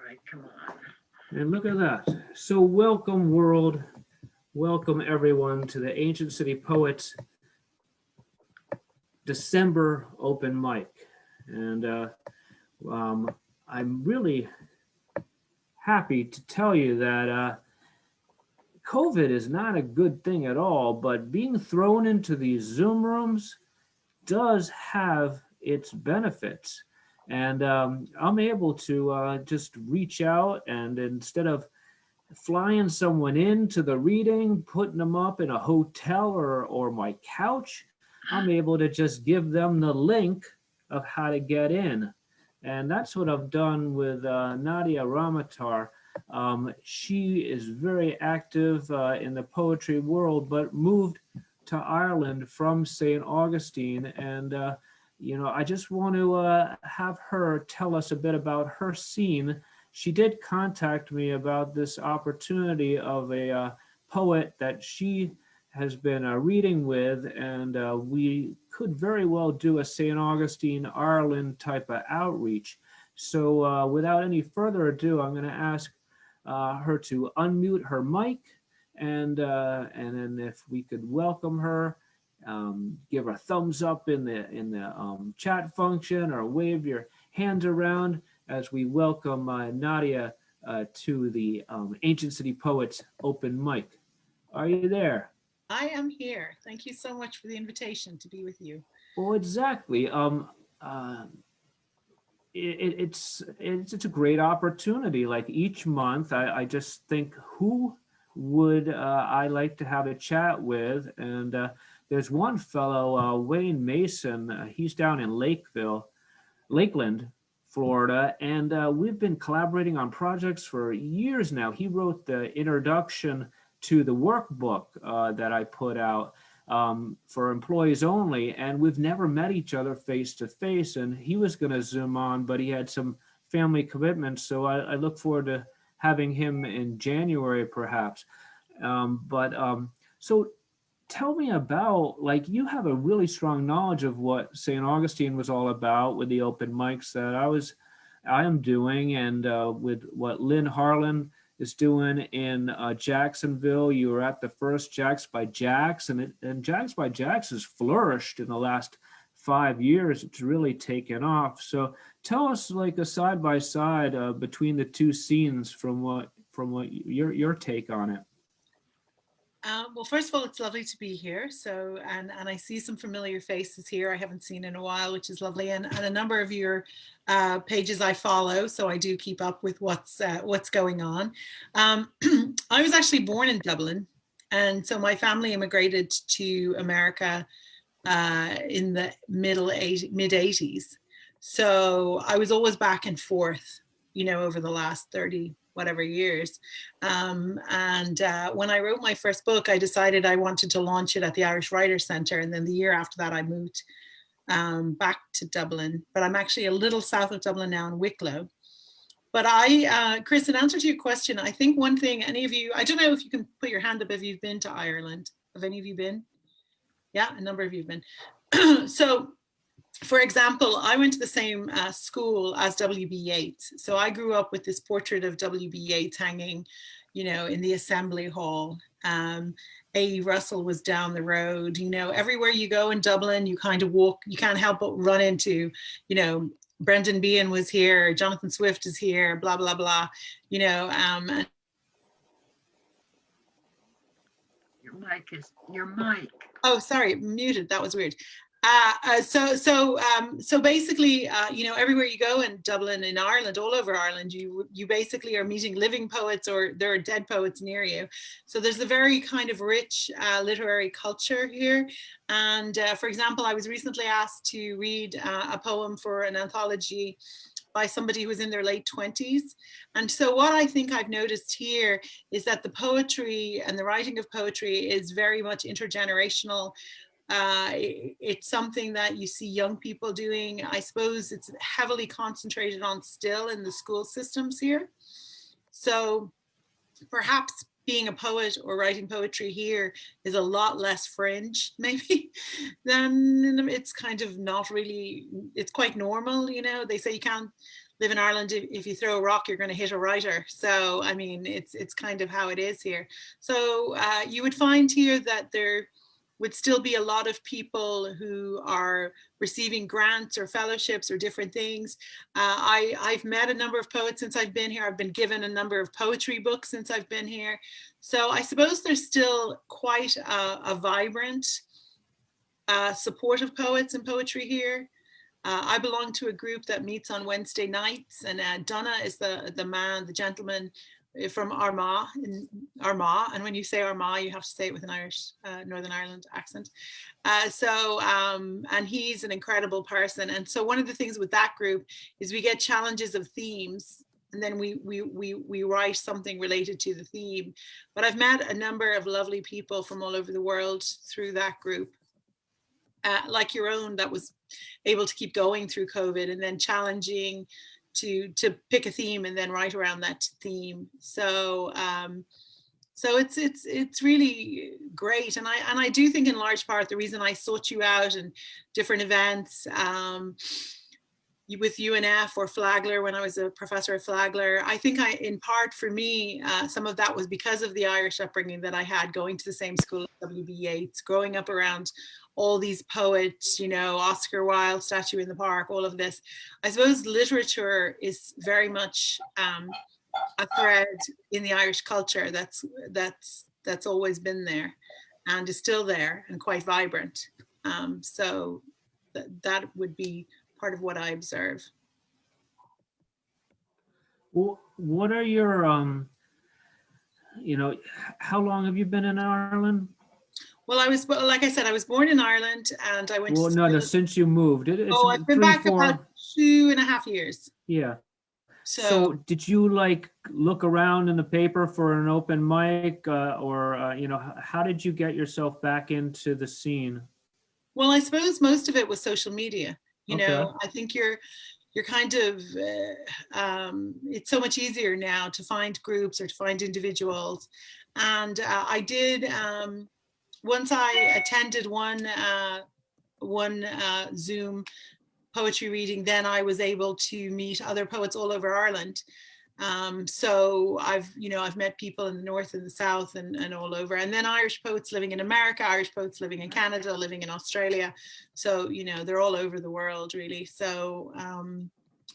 right, come on. And look at that. So welcome world, welcome everyone to the Ancient City Poets December open mic. And I'm really happy to tell you that COVID is not a good thing at all, but being thrown into these Zoom rooms does have its benefits. And I'm able to just reach out, and instead of flying someone into the reading, putting them up in a hotel or my couch, I'm able to just give them the link of how to get in. And that's what I've done with Nadia Ramoutar. She is very active in the poetry world, but moved to Ireland from St. Augustine. And, I just want to have her tell us a bit about her scene. She did contact me about this opportunity of a poet that she has been reading with, and we could very well do a St. Augustine, Ireland type of outreach. So without any further ado, I'm going to ask her to unmute her mic, and then if we could welcome her, give her a thumbs up in the chat function, or wave your hands around as we welcome Nadia to the Ancient City Poets open mic. Are you there? I am here. Thank you so much for the invitation to be with you. Well, exactly. It's a great opportunity. Like each month, I just think, who would I like to have a chat with? And there's one fellow, Wayne Mason. He's down in Lakeland, Florida, and we've been collaborating on projects for years now. He wrote the introduction to the workbook that I put out for employees only, and we've never met each other face to face. And he was going to Zoom on, but he had some family commitments, so I look forward to having him in January, perhaps. So tell me about, like, you have a really strong knowledge of what St. Augustine was all about with the open mics that I am doing, and with what Lynn Harlan is doing in Jacksonville. You were at the first Jacks by Jacks, and Jacks by Jacks has flourished in the last 5 years. It's really taken off. So tell us, like, a side by side between the two scenes from what your take on it. Well, first of all, it's lovely to be here. So, and I see some familiar faces here I haven't seen in a while, which is lovely. And a number of your pages I follow, so I do keep up with what's going on. I was actually born in Dublin, and so my family immigrated to America in the mid 80s. So I was always back and forth, over the last 30 whatever years. When I wrote my first book, I decided I wanted to launch it at the Irish Writers Centre. And then the year after that, I moved back to Dublin. But I'm actually a little south of Dublin now in Wicklow. But Chris, in answer to your question, I think one thing, any of you, I don't know if you can put your hand up if you've been to Ireland. Have any of you been? Yeah, a number of you have been. So, for example, I went to the same school as W.B. Yeats. So I grew up with this portrait of W.B. Yeats hanging, in the assembly hall. A. Russell was down the road. Everywhere you go in Dublin, you kind of walk, you can't help but run into, Brendan Behan was here, Jonathan Swift is here, blah, blah, blah, Your mic. Oh, sorry, muted. That was weird. So basically, everywhere you go in Dublin, in Ireland, all over Ireland, you basically are meeting living poets, or there are dead poets near you. So there's a very kind of rich literary culture here. And for example, I was recently asked to read a poem for an anthology by somebody who was in their late 20s. And so what I think I've noticed here is that the poetry and the writing of poetry is very much intergenerational. It's something that you see young people doing. I suppose it's heavily concentrated on still in the school systems here. So perhaps being a poet or writing poetry here is a lot less fringe, maybe, than it's kind of not really, it's quite normal. They say you can't live in Ireland, if you throw a rock, you're going to hit a writer. So, I mean, it's kind of how it is here. So you would find here that there would still be a lot of people who are receiving grants or fellowships or different things. I've met a number of poets since I've been here. I've been given a number of poetry books since I've been here. So I suppose there's still quite a vibrant support of poets and poetry here. I belong to a group that meets on Wednesday nights, and Donna is the gentleman from Armagh, and when you say Armagh, you have to say it with an Irish, Northern Ireland accent. And he's an incredible person. And so one of the things with that group is we get challenges of themes, and then we write something related to the theme. But I've met a number of lovely people from all over the world through that group. Like your own, that was able to keep going through COVID, and then challenging to pick a theme and then write around that theme. So so it's really great, and I do think in large part the reason I sought you out and different events with UNF or Flagler when I was a professor at Flagler, I think in part for me, some of that was because of the Irish upbringing that I had, going to the same school as W.B. Yeats, growing up around all these poets, you know, Oscar Wilde, Statue in the Park, all of this. I suppose literature is very much a thread in the Irish culture that's always been there and is still there and quite vibrant. So that would be part of what I observe. Well, what are your, you know, how long have you been in Ireland? Well, like I said, I was born in Ireland, and I went to school. No, since you moved. It's I've been back about 2.5 years. Yeah. So did you like look around in the paper for an open mic or, you know, how did you get yourself back into the scene? Well, I suppose most of it was social media. You know, I think you're kind of, it's so much easier now to find groups or to find individuals. And I did, once I attended one Zoom poetry reading, then I was able to meet other poets all over Ireland. So I've met people in the north and the south and all over, and then Irish poets living in America, Irish poets living in Canada, living in Australia. So, you know, they're all over the world really. So,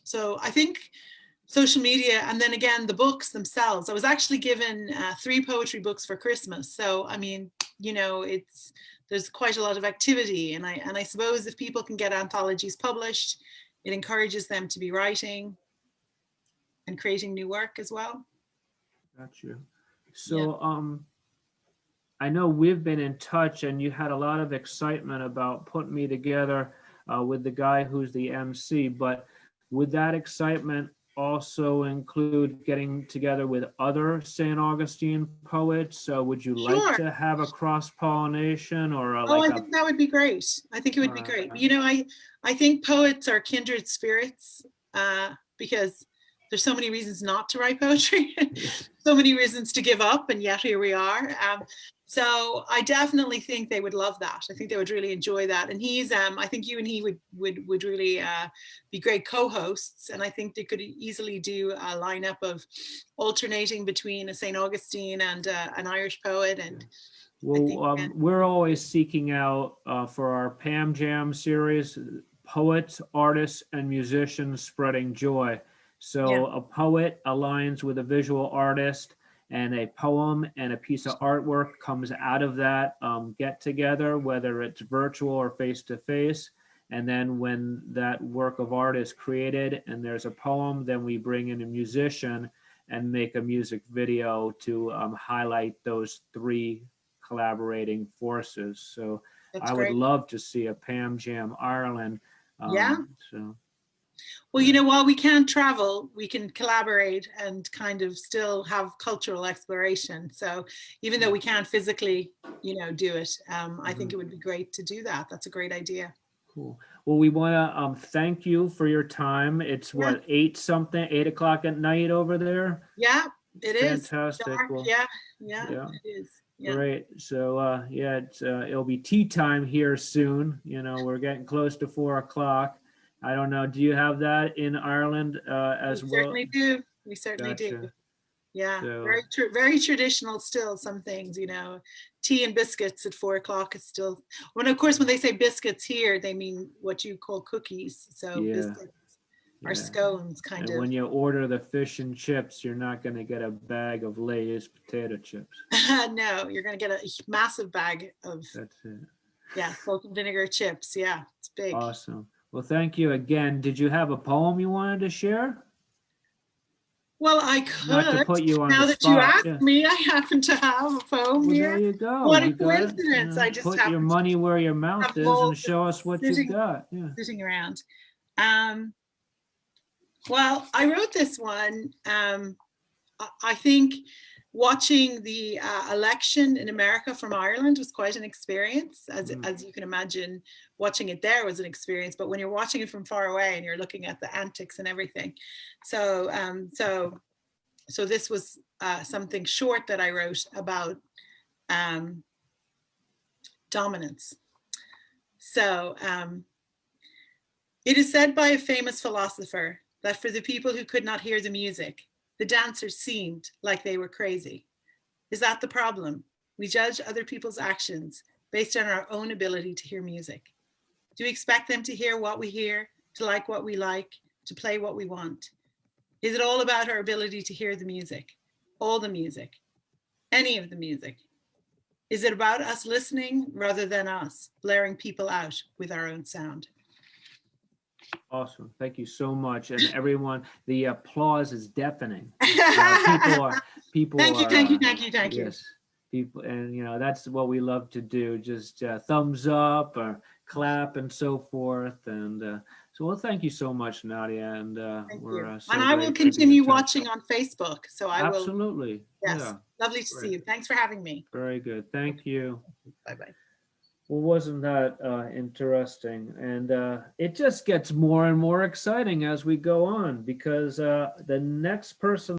so I think social media, and then again, the books themselves. I was actually given 3 poetry books for Christmas. So, I mean, you know, there's quite a lot of activity, and I suppose if people can get anthologies published, it encourages them to be writing and creating new work as well. Got you. So I know we've been in touch, and you had a lot of excitement about putting me together with the guy who's the MC, but would that excitement also include getting together with other St. Augustine poets? So would you like to have a cross-pollination or I think that would be great. I think it would be great. You know, I think poets are kindred spirits because there's so many reasons not to write poetry, so many reasons to give up, and yet here we are. So I definitely think they would love that. I think they would really enjoy that. And he's, I think you and he would really be great co-hosts. And I think they could easily do a lineup of alternating between a St. Augustine and an Irish poet. And well, we're always seeking out for our Pam Jam series, poets, artists, and musicians spreading joy. So a poet aligns with a visual artist, and a poem and a piece of artwork comes out of that get together, whether it's virtual or face-to-face. And then when that work of art is created and there's a poem, then we bring in a musician and make a music video to highlight those 3 collaborating forces. So I would love to see a Pam Jam Ireland. So. Well, you know, while we can't travel, we can collaborate and kind of still have cultural exploration. So even though we can't physically, you know, do it, I think it would be great to do that. That's a great idea. Cool. Well, we want to thank you for your time. It's what, 8 o'clock at night over there? Yeah, it is. Fantastic. Well, yeah, it is. Yeah. Great. So it'll be tea time here soon. You know, we're getting close to 4 o'clock. I don't know. Do you have that in Ireland as We well? certainly do. We certainly do. Gotcha. Yeah, So- very traditional still, some things, you know. Tea and biscuits at 4 o'clock is still, when of course when they say biscuits here, they mean what you call cookies. So Yeah. biscuits are Yeah. scones kind And of. when you order the fish and chips, you're not going to get a bag of Lay's potato chips. No, you're gonna get a massive bag of, That's it. yeah, salt and vinegar chips. Yeah, it's big. Awesome. Well, thank you again. Did you have a poem you wanted to share? Well, I Not to could. put you on Now the that you spot. asked Yeah. me, I happen to have a poem Well, here. there you go. What a You got it. coincidence. I just put your happened money where your to mouth have is all and show us what sitting- you've got. Yeah. sitting around. Well, I wrote this one. I think watching the election in America from Ireland was quite an experience. As you can imagine, watching it there was an experience, but when you're watching it from far away and you're looking at the antics and everything. So this was something short that I wrote about dominance. So it is said by a famous philosopher that for the people who could not hear the music, the dancers seemed like they were crazy. Is that the problem? We judge other people's actions based on our own ability to hear music. Do we expect them to hear what we hear, to like what we like, to play what we want? Is it all about our ability to hear the music, all the music, any of the music? Is it about us listening rather than us blaring people out with our own sound? Awesome. Thank you so much. And everyone, the applause is deafening. People Thank you, are, thank you. yes, people, and you know, that's what we love to do. Just thumbs up or clap and so forth. And so, well, thank you so much, Nadia. And Thank we're you. so And I will grateful to be in continue touch. watching on Facebook. So I will. Absolutely. Yes. Yeah. Lovely to see you. Thanks for having me. Very good. Thank you. Bye-bye. Well, wasn't that interesting? And it just gets more and more exciting as we go on, because the next person